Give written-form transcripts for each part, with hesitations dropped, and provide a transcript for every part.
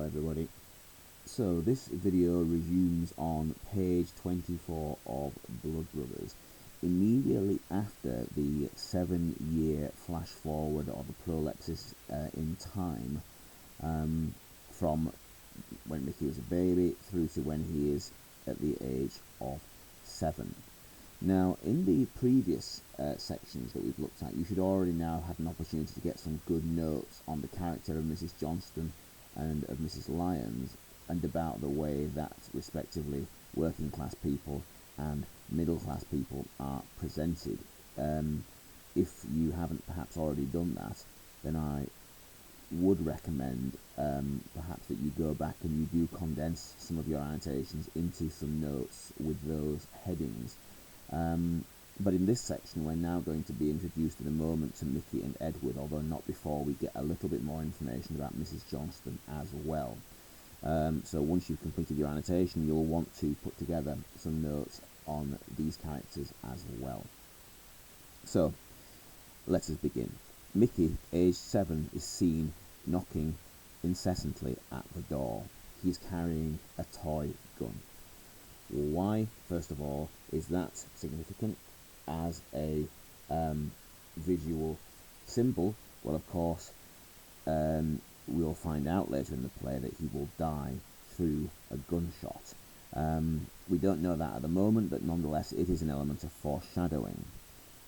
Hello everybody. So this video resumes on page 24 of Blood Brothers, immediately after the 7-year flash forward or the prolepsis in time, from when Mickey was a baby through to when he is at the age of 7. Now, in the previous sections that we've looked at, you should already now have an opportunity to get some good notes on the character of Mrs. Johnston and of Mrs. Lyons, and about the way that, respectively, working class people and middle class people are presented. If you haven't perhaps already done that, then I would recommend perhaps that you go back and you do condense some of your annotations into some notes with those headings. But in this section we're now going to be introduced in a moment to Mickey and Edward, although not before we get a little bit more information about Mrs. Johnston as well. So once you've completed your annotation, you'll want to put together some notes on these characters as well. So let us begin. Mickey, aged 7, is seen knocking incessantly at the door. He's carrying a toy gun. Why, first of all, is that significant as a visual symbol? Well, of course, we'll find out later in the play that he will die through a gunshot. We don't know that at the moment, but nonetheless it is an element of foreshadowing.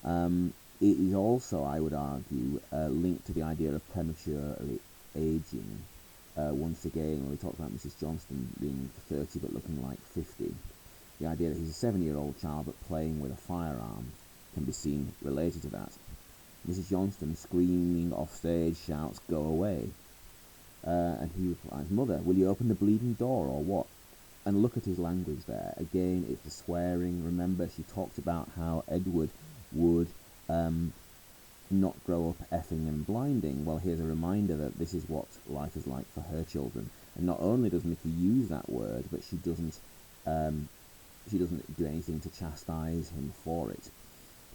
It is also, I would argue, linked to the idea of premature aging. Once again, when we talked about Mrs. Johnston being 30 but looking like 50, the idea that he's a 7-year-old child but playing with a firearm can be seen related to that. Mrs. Johnston, screaming off stage, shouts, "Go away!" And he replies, "Mother, will you open the bleeding door or what?" And look at his language there. Again, it's the swearing. Remember, she talked about how Edward would not grow up effing and blinding. Well, here's a reminder that this is what life is like for her children. And not only does Mickey use that word, but she doesn't do anything to chastise him for it.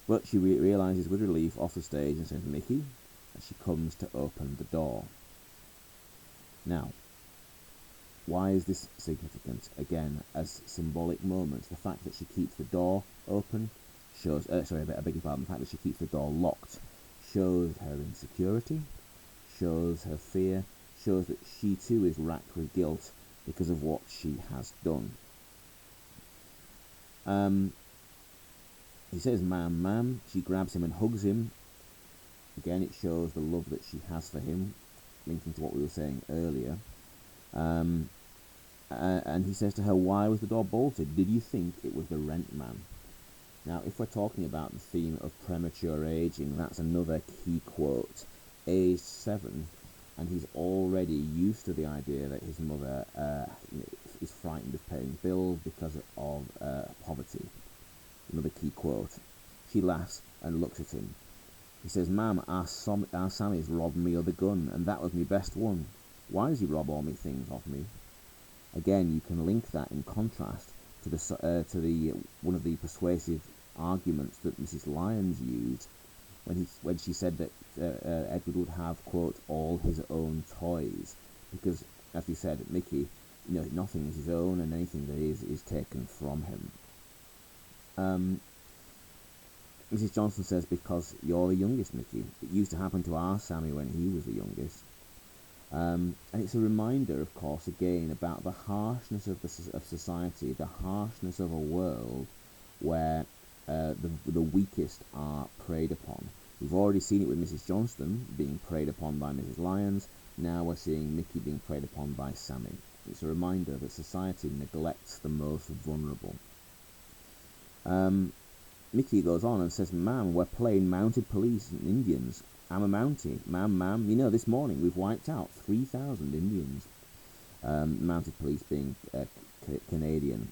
But she realises with relief off the stage and says, "Mickey," as she comes to open the door. Now, why is this significant? Again, as symbolic moments, the fact that she keeps the door open shows, I beg your pardon, the fact that she keeps the door locked shows her insecurity, shows her fear, shows that she too is racked with guilt because of what she has done. He says, "Ma'am, ma'am." She grabs him and hugs him. Again, it shows the love that she has for him, linking to what we were saying earlier. And he says to her, "Why was the door bolted? Did you think it was the rent man?" Now, if we're talking about the theme of premature aging, that's another key quote. Aged 7, and he's already used to the idea that his mother is frightened of paying bills because of poverty. Another key quote. She laughs and looks at him. He says, "Ma'am, our Sammy's robbed me of the gun, and that was me best one. Why does he rob all me things off me?" Again, you can link that in contrast to the one of the persuasive arguments that Mrs. Lyons used when she said that Edward would have, quote, all his own toys, because, as we said, Mickey, nothing is his own, and anything that is taken from him. Mrs. Johnston says, "Because you're the youngest, Mickey. It used to happen to our Sammy when he was the youngest." And it's a reminder, of course, again, about the harshness of society, the harshness of a world where the weakest are preyed upon. We've already seen it with Mrs. Johnston being preyed upon by Mrs. Lyons. Now we're seeing Mickey being preyed upon by Sammy. It's a reminder that society neglects the most vulnerable. Mickey goes on and says, "Ma'am, we're playing mounted police and Indians. I'm a Mountie. Ma'am, this morning we've wiped out 3,000 Indians." Mounted police being Canadian.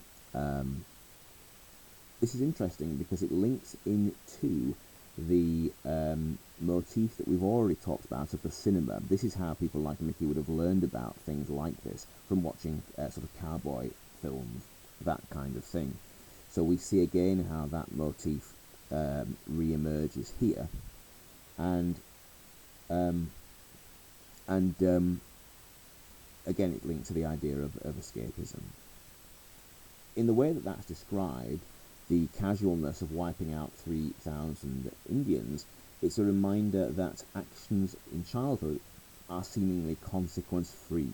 This is interesting because it links into the motif that we've already talked about of the cinema. This is how people like Mickey would have learned about things like this from watching sort of cowboy films, that kind of thing. So we see again how that motif re-emerges here, and again, it linked to the idea of escapism. In the way that that's described, the casualness of wiping out 3,000 Indians, it's a reminder that actions in childhood are seemingly consequence-free.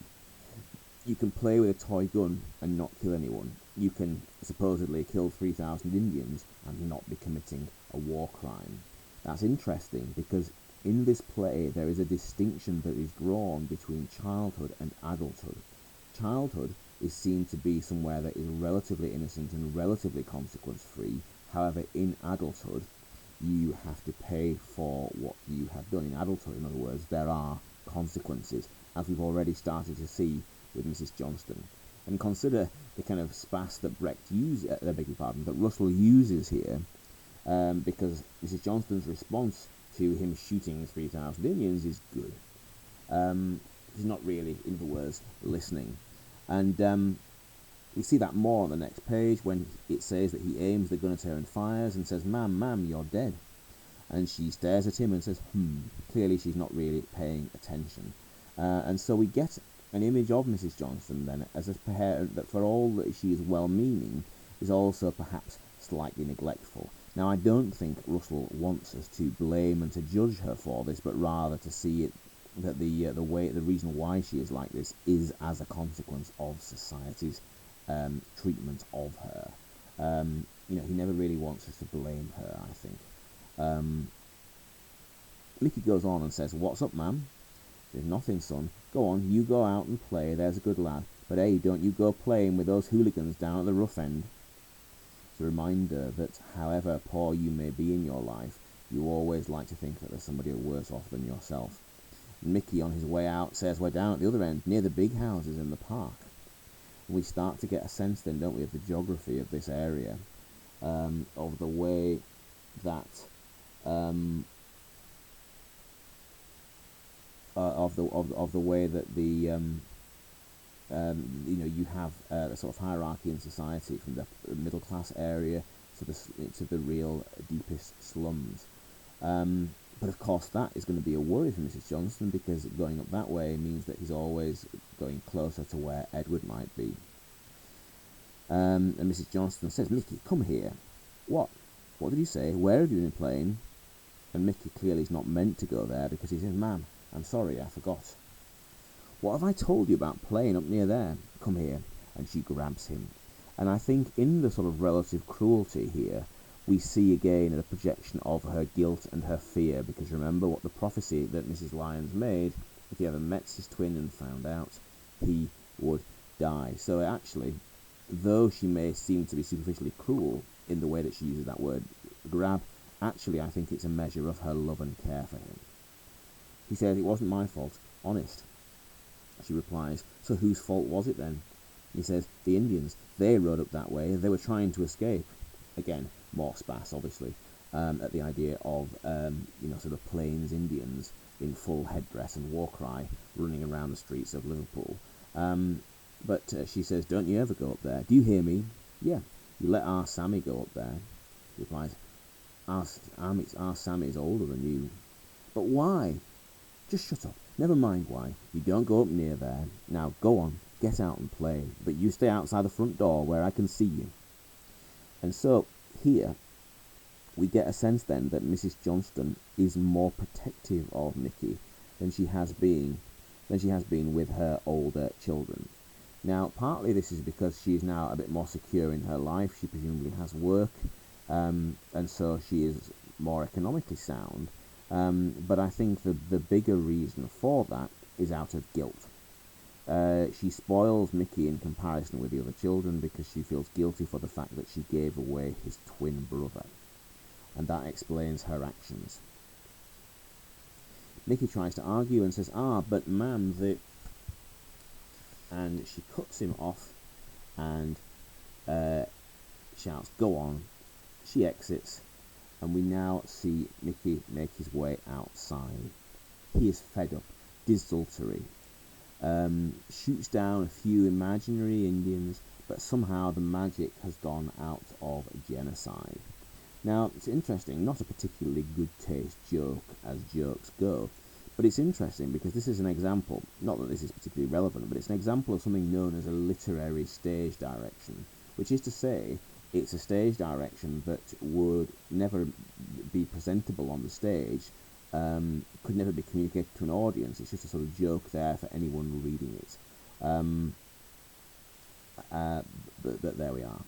You can play with a toy gun and not kill anyone. You can supposedly kill 3,000 Indians and not be committing a war crime. That's interesting because in this play there is a distinction that is drawn between childhood and adulthood. Childhood is seen to be somewhere that is relatively innocent and relatively consequence-free. However, in adulthood, you have to pay for what you have done. In adulthood, in other words, there are consequences, as we've already started to see with Mrs. Johnston. And consider the kind of spas that that Russell uses here, because Mrs. Johnston's response to him shooting 3,000 Indians is good. He's not really, in other words, listening. And we see that more on the next page when it says that he aims the gun at her and fires and says, "Ma'am, you're dead." And she stares at him and says, Clearly she's not really paying attention. And so we get an image of Mrs. Johnston then as a parent that, for all that she is well-meaning, is also perhaps slightly neglectful. Now, I don't think Russell wants us to blame and to judge her for this, but rather to see it that the reason why she is like this is as a consequence of society's treatment of her. He never really wants us to blame her, I think. Mickey goes on and says, "What's up, ma'am?" "There's nothing, son. Go on, you go out and play, there's a good lad. But hey, don't you go playing with those hooligans down at the rough end." It's a reminder that however poor you may be in your life, you always like to think that there's somebody worse off than yourself. And Mickey, on his way out, says, "We're down at the other end, near the big houses in the park." And we start to get a sense then, don't we, of the geography of this area, of the way that of the way that you have a sort of hierarchy in society from the middle class area to the real deepest slums. But of course that is going to be a worry for Mrs. Johnston, because going up that way means that he's always going closer to where Edward might be. And Mrs. Johnston says, "Mickey, come here." "What? What did you say? Where have you been playing?" And Mickey clearly is not meant to go there, because he says, "Ma'am, I'm sorry, I forgot." "What have I told you about playing up near there? Come here." And she grabs him. And I think in the sort of relative cruelty here, we see again a projection of her guilt and her fear, because remember what the prophecy that Mrs. Lyons made: if he ever met his twin and found out, he would die. So actually, though she may seem to be superficially cruel in the way that she uses that word grab, actually I think it's a measure of her love and care for him. He says, "It wasn't my fault, honest." She replies, "So whose fault was it then?" He says, "The Indians. They rode up that way. They were trying to escape." Again, more spas, obviously, at the idea of, sort of Plains Indians in full headdress and war cry running around the streets of Liverpool. But she says, "Don't you ever go up there. Do you hear me?" "Yeah, you let our Sammy go up there." He replies, Our Sammy's older than you." "But why?" "Just shut up. Never mind why. You don't go up near there. Now go on, get out and play. But you stay outside the front door where I can see you." And so here we get a sense then that Mrs. Johnston is more protective of Mickey than she has been with her older children. Now, partly this is because she is now a bit more secure in her life. She presumably has work, and so she is more economically sound. But I think the bigger reason for that is out of guilt. She spoils Mickey in comparison with the other children because she feels guilty for the fact that she gave away his twin brother. And that explains her actions. Mickey tries to argue and says, "But ma'am, And she cuts him off and shouts, "Go on." She exits, and we now see Mickey make his way outside. He is fed up, desultory, shoots down a few imaginary Indians, but somehow the magic has gone out of genocide. Now, it's interesting, not a particularly good taste joke as jokes go, But it's interesting because this is an example, not that this is particularly relevant, but it's an example of something known as a literary stage direction, which is to say it's a stage direction that would never be presentable on the stage, could never be communicated to an audience. It's just a sort of joke there for anyone reading it. But there we are.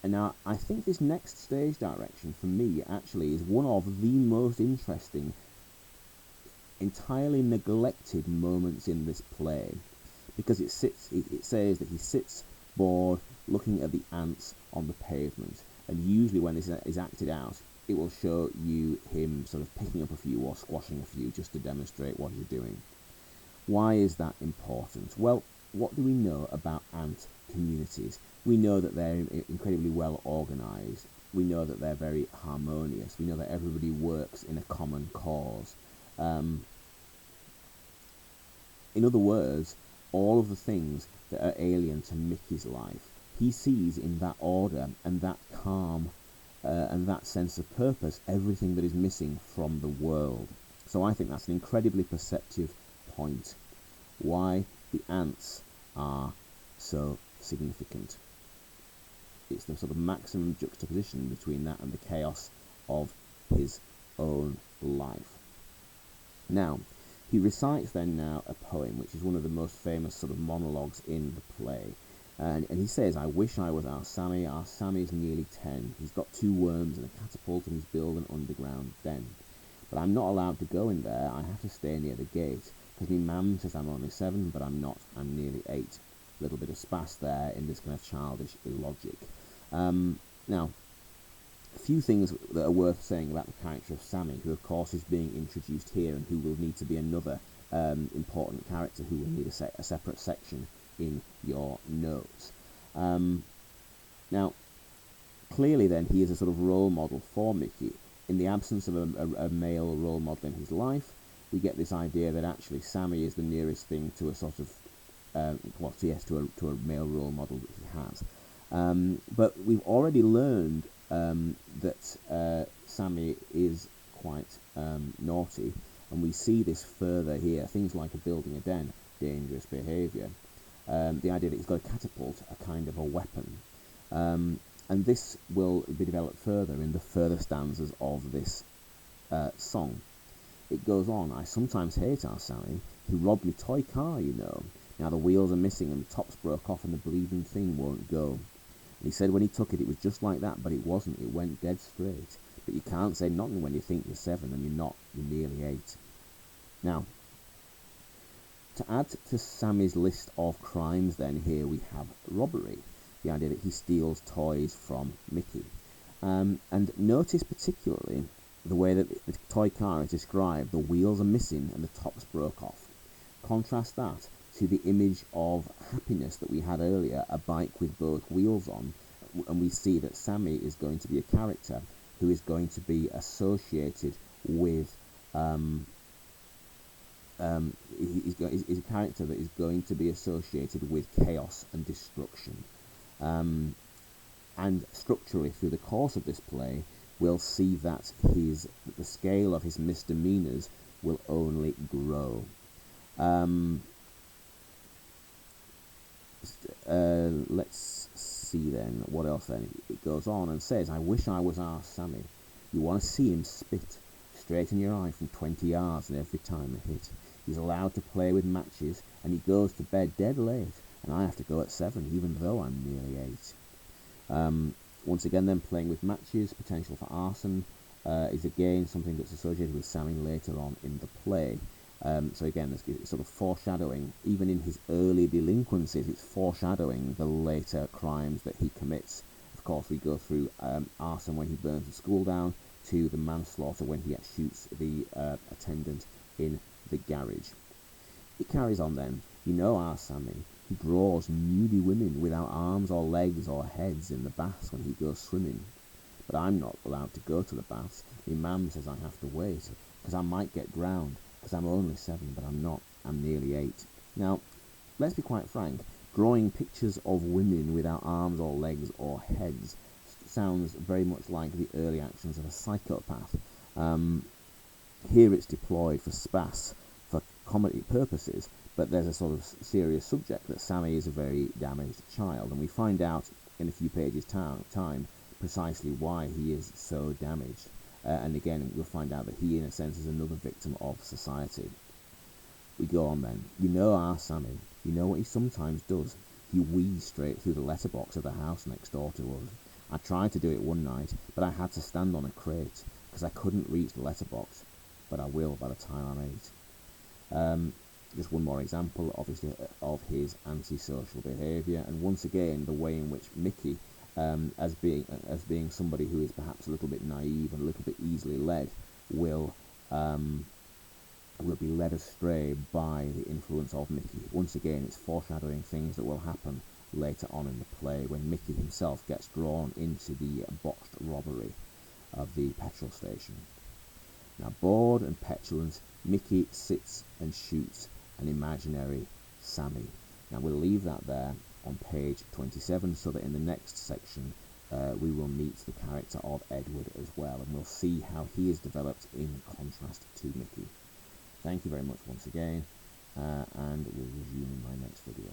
And now, I think this next stage direction, for me, actually is one of the most interesting, entirely neglected moments in this play, because it says that he sits bored, looking at the ants on the pavement, and usually when this is acted out, it will show you him sort of picking up a few or squashing a few just to demonstrate what he's doing. Why is that important? Well, what do we know about ant communities? We know that they're incredibly well organised. We know that they're very harmonious. We know that everybody works in a common cause. In other words, all of the things that are alien to Mickey's life, he sees in that order and that calm and that sense of purpose everything that is missing from the world. So I think that's an incredibly perceptive point. Why the ants are so significant. It's the sort of maximum juxtaposition between that and the chaos of his own life. Now, he recites then now a poem, which is one of the most famous sort of monologues in the play. And he says, I wish I was our Sammy. Our Sammy's nearly 10. He's got 2 worms and a catapult, and he's built an underground den. But I'm not allowed to go in there. I have to stay near the gate, because me mam says I'm only 7, but I'm not. I'm nearly 8. A little bit of spas there in this kind of childish illogic. Now, a few things that are worth saying about the character of Sammy, who of course is being introduced here and who will need to be another important character who will need a separate section in your notes. Now, clearly then he is a sort of role model for Mickey. In the absence of a male role model in his life, we get this idea that actually Sammy is the nearest thing to a sort of, to a male role model that he has. But we've already learned that Sammy is quite naughty, and we see this further here. Things like building a den, dangerous behaviour. The idea that he's got a catapult, a kind of a weapon. And this will be developed further in the further stanzas of this song. It goes on, I sometimes hate our Sammy, who robbed me toy car, you know. Now the wheels are missing and the tops broke off and the bleeding thing won't go. And he said when he took it, it was just like that, but it wasn't. It went dead straight. But you can't say nothing when you think you're 7 and you're not. You're nearly 8. Now, to add to Sammy's list of crimes then, here we have robbery. The idea that he steals toys from Mickey. And notice particularly the way that the toy car is described. The wheels are missing and the tops broke off. Contrast that to the image of happiness that we had earlier, a bike with both wheels on, and we see that Sammy is going to be a character who is going to be associated with is a character that is going to be associated with chaos and destruction. And structurally, through the course of this play, we'll see that the scale of his misdemeanors will only grow. Let's see then, what else then? It goes on and says, I wish I was our Sammy. You want to see him spit straight in your eye from 20 yards and every time a hit. He's allowed to play with matches and he goes to bed dead late, and I have to go at 7 even though I'm nearly 8. Once again then, playing with matches, potential for arson is again something that's associated with Sammy later on in the play. So again, it's sort of foreshadowing, even in his early delinquencies, it's foreshadowing the later crimes that he commits. Of course, we go through arson when he burns the school down, to the manslaughter when he shoots the attendant in the garage. It carries on then. You know our Sammy. He draws nudie women without arms or legs or heads in the baths when he goes swimming. But I'm not allowed to go to the baths. My mum says I have to wait, because I might get drowned. Because I'm only 7, but I'm not. I'm nearly 8. Now, let's be quite frank. Drawing pictures of women without arms or legs or heads sounds very much like the early actions of a psychopath. Here it's deployed for spas, comedy purposes, but there's a sort of serious subject that Sammy is a very damaged child, and we find out in a few pages time precisely why he is so damaged. And again, we'll find out that he, in a sense, is another victim of society. We go on then. You know our Sammy. You know what he sometimes does. He wheezes straight through the letterbox of the house next door to us. I tried to do it one night, but I had to stand on a crate because I couldn't reach the letterbox. But I will by the time I'm 8. Just one more example, obviously, of his antisocial behaviour, and once again the way in which Mickey, as being somebody who is perhaps a little bit naive and a little bit easily led, will be led astray by the influence of Mickey. Once again, it's foreshadowing things that will happen later on in the play when Mickey himself gets drawn into the botched robbery of the petrol station. Now, bored and petulant, Mickey sits and shoots an imaginary Sammy. Now, we'll leave that there on page 27 so that in the next section we will meet the character of Edward as well, and we'll see how he is developed in contrast to Mickey. Thank you very much once again, and we'll resume in my next video.